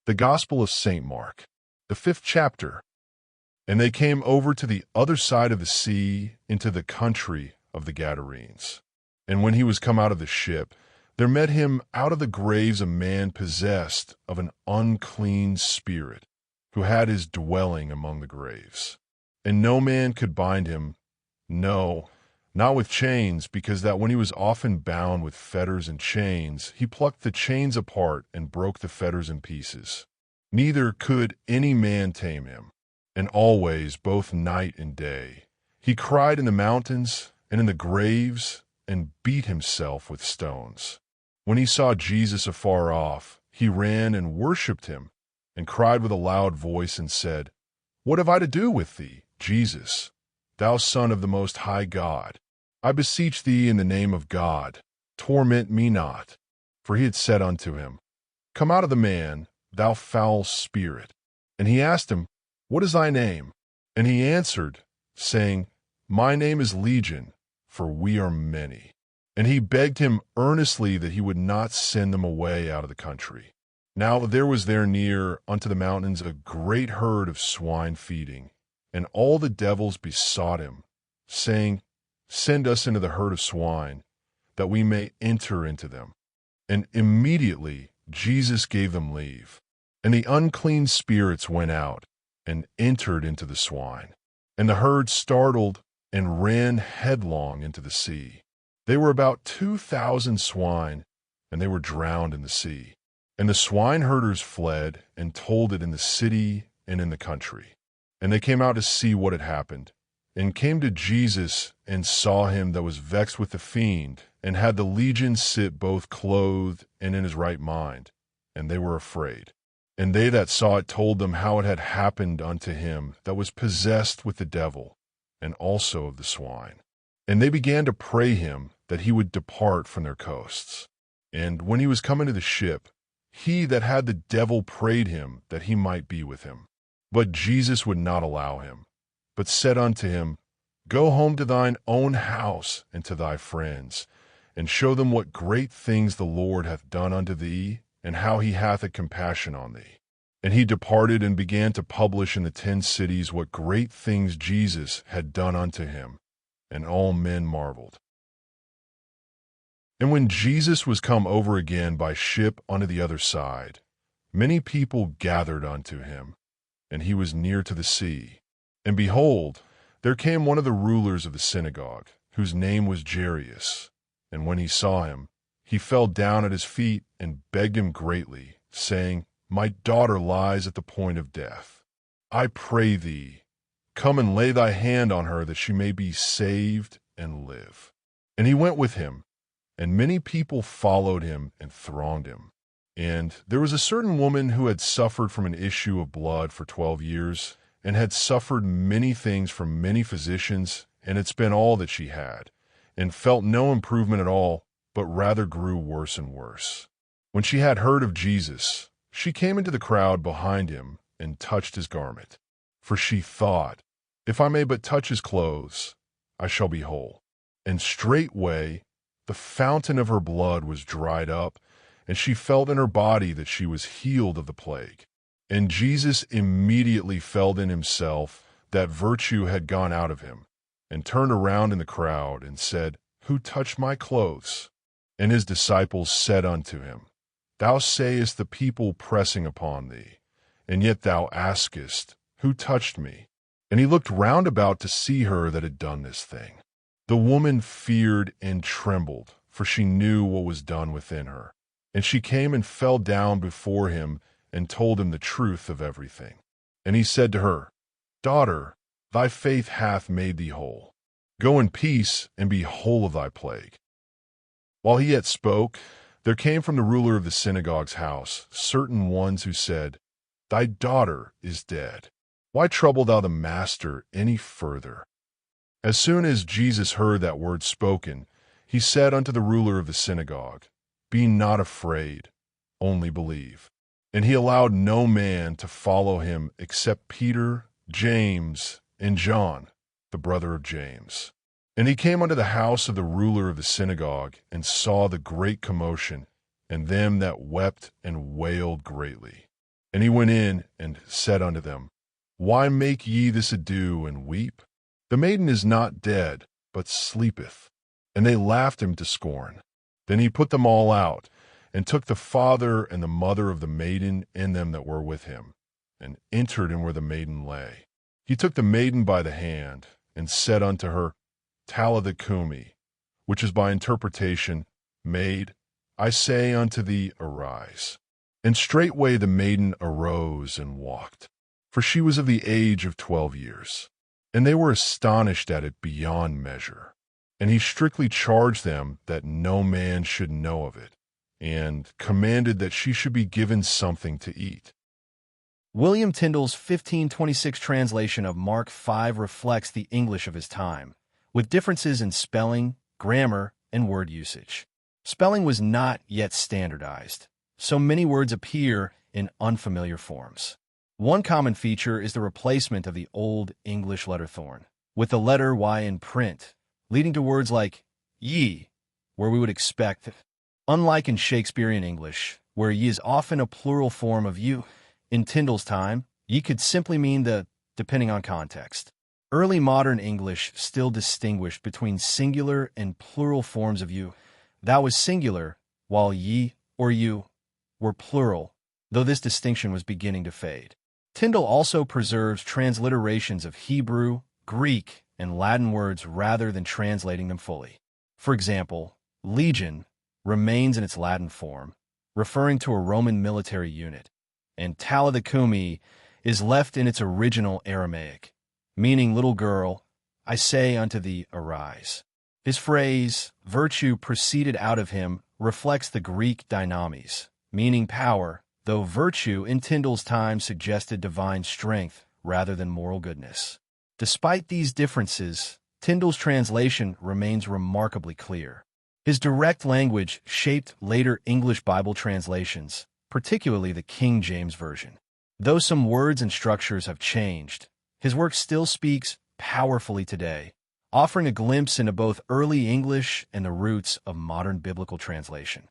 The Gospel of St. Mark, the 5th chapter. And they came over to the other side of the sea into the country of the Gaderenites. And when he was come out of the ship, there met him out of the graves a man possessed of an unclean spirit, who had his dwelling among the graves. And no man could bind him, no, not with chains, because that when he was often bound with fetters and chains, he plucked the chains apart and broke the fetters in pieces. Neither could any man tame him. And always, both night and day, he cried in the mountains and in the graves and beat himself with stones. When he saw Jesus afar off, he ran and worshipped him, and cried with a loud voice and said, What have I to do with thee, Jesus, thou Son of the Most High God? I beseech thee in the name of God, torment me not. For he had said unto him, Come out of the man, thou foul spirit. And he asked him, What is thy name? And he answered, saying, My name is Legion, for we are many. And he begged him earnestly that he would not send them away out of the country. Now there was there near unto the mountains a great herd of swine feeding, and all the devils besought him, saying, Send us into the herd of swine, that we may enter into them. And immediately Jesus gave them leave. And the unclean spirits went out, and entered into the swine. And the herd startled, and ran headlong into the sea. They were about 2,000 swine, and they were drowned in the sea. And the swineherders fled, and told it in the city and in the country. And they came out to see what had happened, and came to Jesus, and saw him that was vexed with the fiend, and had the legion sit both clothed and in his right mind. And they were afraid. And they that saw it told them how it had happened unto him that was possessed with the devil, and also of the swine. And they began to pray him that he would depart from their coasts. And when he was come into the ship, he that had the devil prayed him that he might be with him. But Jesus would not allow him, but said unto him, Go home to thine own house and to thy friends, and show them what great things the Lord hath done unto thee, and how he hath a compassion on thee. And he departed and began to publish in the 10 cities what great things Jesus had done unto him, and all men marveled. And when Jesus was come over again by ship unto the other side, many people gathered unto him, and he was near to the sea. And behold, there came one of the rulers of the synagogue, whose name was Jairus. And when he saw him, he fell down at his feet and begged him greatly, saying, My daughter lies at the point of death. I pray thee, come and lay thy hand on her, that she may be saved and live. And he went with him, and many people followed him and thronged him. And there was a certain woman who had suffered from an issue of blood for 12 years, and had suffered many things from many physicians, and had spent all that she had, and felt no improvement at all, but rather grew worse and worse. When she had heard of Jesus, she came into the crowd behind him, and touched his garment. For she thought, If I may but touch his clothes, I shall be whole. And straightway the fountain of her blood was dried up, and she felt in her body that she was healed of the plague. And Jesus immediately felt in himself that virtue had gone out of him, and turned around in the crowd, and said, Who touched my clothes? And his disciples said unto him, Thou sayest the people pressing upon thee, and yet thou askest, Who touched me? And he looked round about to see her that had done this thing. The woman feared and trembled, for she knew what was done within her. And she came and fell down before him, and told him the truth of everything. And he said to her, Daughter, thy faith hath made thee whole. Go in peace, and be whole of thy plague. While he yet spoke, there came from the ruler of the synagogue's house certain ones who said, Thy daughter is dead. Why trouble thou the master any further? As soon as Jesus heard that word spoken, he said unto the ruler of the synagogue, Be not afraid, only believe. And he allowed no man to follow him except Peter, James, and John, the brother of James. And he came unto the house of the ruler of the synagogue, and saw the great commotion, and them that wept and wailed greatly. And he went in and said unto them, Why make ye this ado and weep? The maiden is not dead, but sleepeth. And they laughed him to scorn. Then he put them all out, and took the father and the mother of the maiden and them that were with him, and entered in where the maiden lay. He took the maiden by the hand, and said unto her, Talitha cumi, which is by interpretation, Maid, I say unto thee, arise. And straightway the maiden arose and walked, for she was of the age of 12 years. And they were astonished at it beyond measure. And he strictly charged them that no man should know of it, and commanded that she should be given something to eat. William Tyndale's 1526 translation of Mark 5 reflects the English of his time, with differences in spelling, grammar, and word usage. Spelling was not yet standardized, so many words appear in unfamiliar forms. One common feature is the replacement of the Old English letter thorn with the letter Y in print, leading to words like ye, where we would expect, unlike in Shakespearean English, where ye is often a plural form of you, in Tyndale's time, ye could simply mean the, depending on context. Early modern English still distinguished between singular and plural forms of you. That was singular, while ye or you were plural, though this distinction was beginning to fade. Tyndale also preserves transliterations of Hebrew, Greek, and Latin words rather than translating them fully. For example, legion remains in its Latin form, referring to a Roman military unit, and Talitha cumi is left in its original Aramaic, meaning little girl, I say unto thee, arise. His phrase, virtue proceeded out of him, reflects the Greek dynamis, meaning power, though virtue in Tyndale's time suggested divine strength rather than moral goodness. Despite these differences, Tyndale's translation remains remarkably clear. His direct language shaped later English Bible translations, particularly the King James Version. Though some words and structures have changed, his work still speaks powerfully today, offering a glimpse into both early English and the roots of modern biblical translation.